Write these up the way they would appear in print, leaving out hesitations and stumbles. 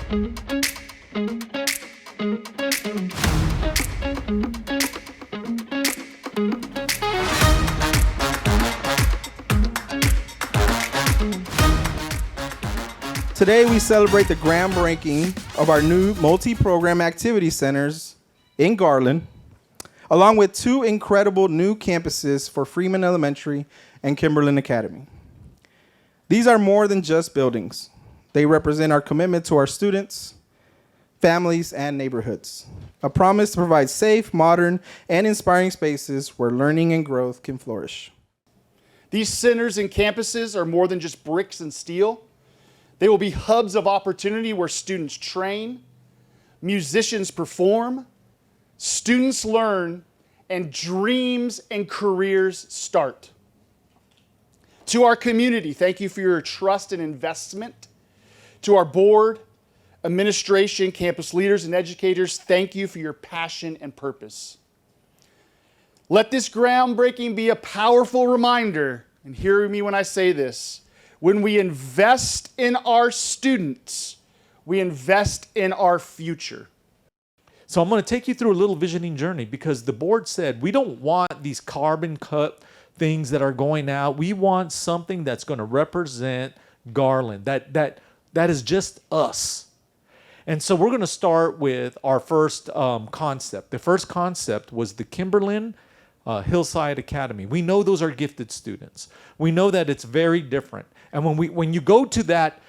Today, we celebrate the groundbreaking of our new multi-program activity centers in Garland, along with two incredible new campuses for Freeman Elementary and Kimberlin Academy. These are more than just buildings. They represent our commitment to our students, families, and neighborhoods. A promise to provide safe, modern, and inspiring spaces where learning and growth can flourish. These centers and campuses are more than just bricks and steel. They will be hubs of opportunity where students train, musicians perform, students learn, and dreams and careers start. To our community, thank you for your trust and investment. To our board, administration, campus leaders, and educators, thank you for your passion and purpose. Let this groundbreaking be a powerful reminder, and hear me when I say this, when we invest in our students, we invest in our future. So I'm going to take you through a little visioning journey because the board said we don't want these carbon cut things that are going out. We want something that's going to represent Garland, that is just us. And so we're going to start with our first concept. The first concept was the Kimberlin Hillside Academy. We know those are gifted students. We know that it's very different. And when you go to that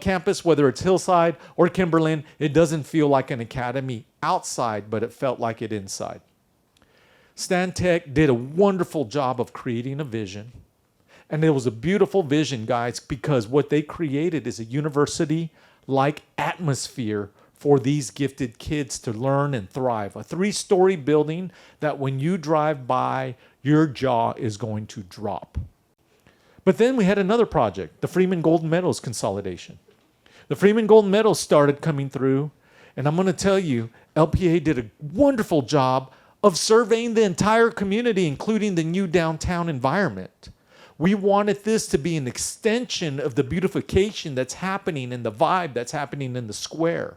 campus, whether it's Hillside or Kimberlin, it doesn't feel like an academy outside, but it felt like it inside. Stantec did a wonderful job of creating a vision. And it was a beautiful vision, guys, because what they created is a university-like atmosphere for these gifted kids to learn and thrive. A 3-story building that when you drive by, your jaw is going to drop. But then we had another project, the Freeman Golden Meadows consolidation. The Freeman Golden Meadows started coming through, and I'm going to tell you, LPA did a wonderful job of surveying the entire community, including the new downtown environment. We wanted this to be an extension of the beautification that's happening and the vibe that's happening in the square.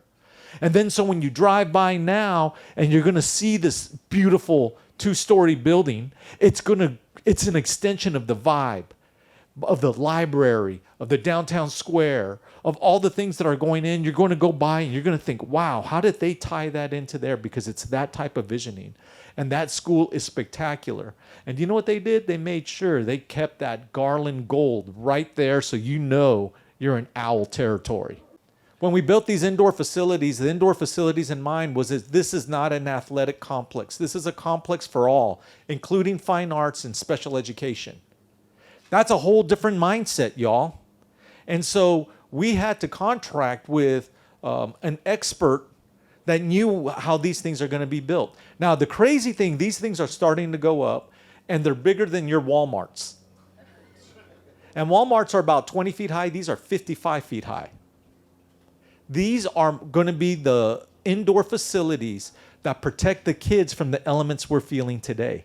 And then so when you drive by now and you're going to see this beautiful 2-story building, it's an extension of the vibe, of the library, of the downtown square, of all the things that are going in. You're going to go by and you're going to think, wow, how did they tie that into there? Because it's that type of visioning. And that school is spectacular. And you know what they did? They made sure they kept that Garland gold right there so you know you're in owl territory. When we built these indoor facilities, the indoor facilities in mind was that this is not an athletic complex. This is a complex for all, including fine arts and special education. That's a whole different mindset, y'all. And so we had to contract with an expert that knew how these things are going to be built. Now, the crazy thing, these things are starting to go up, and they're bigger than your Walmarts. And Walmarts are about 20 feet high. These are 55 feet high. These are going to be the indoor facilities that protect the kids from the elements we're feeling today.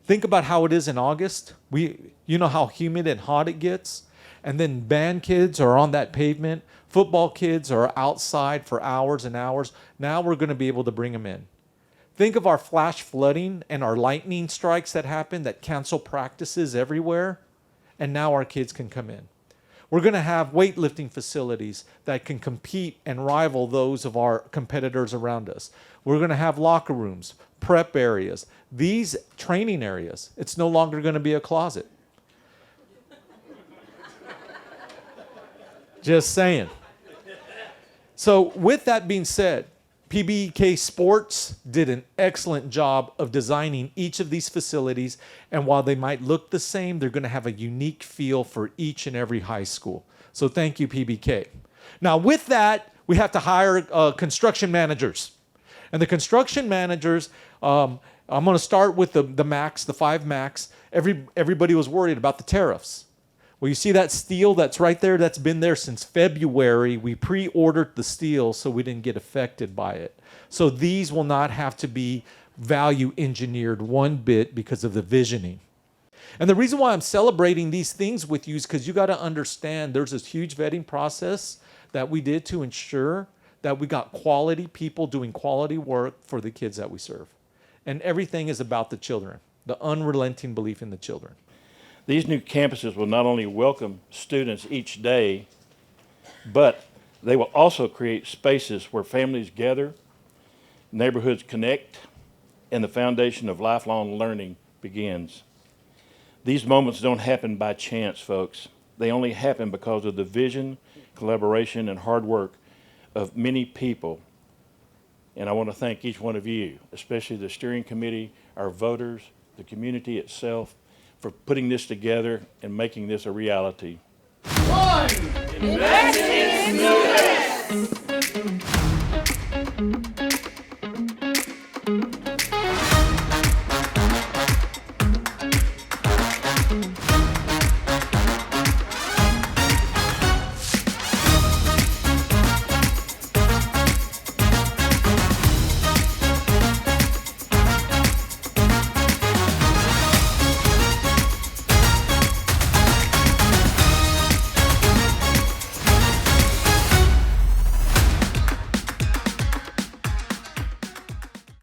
Think about how it is in August. You know how humid and hot it gets? And then band kids are on that pavement. Football kids are outside for hours and hours. Now we're going to be able to bring them in. Think of our flash flooding and our lightning strikes that happen that cancel practices everywhere. And now our kids can come in. We're going to have weightlifting facilities that can compete and rival those of our competitors around us. We're going to have locker rooms, prep areas, these training areas. It's no longer going to be a closet. Just saying. So with that being said, PBK Sports did an excellent job of designing each of these facilities, and while they might look the same, they're going to have a unique feel for each and every high school. So thank you, PBK. Now with that, we have to hire construction managers. And the construction managers, I'm going to start with the max, the 5 max. Everybody was worried about the tariffs. Well, you see that steel that's right there? That's been there since February. We pre-ordered the steel so we didn't get affected by it. So these will not have to be value engineered one bit because of the visioning. And the reason why I'm celebrating these things with you is because you got to understand there's this huge vetting process that we did to ensure that we got quality people doing quality work for the kids that we serve. And everything is about the children, the unrelenting belief in the children. These new campuses will not only welcome students each day, but they will also create spaces where families gather, neighborhoods connect, and the foundation of lifelong learning begins. These moments don't happen by chance, folks. They only happen because of the vision, collaboration, and hard work of many people. And I want to thank each one of you, especially the steering committee, our voters, the community itself, for putting this together and making this a reality. One.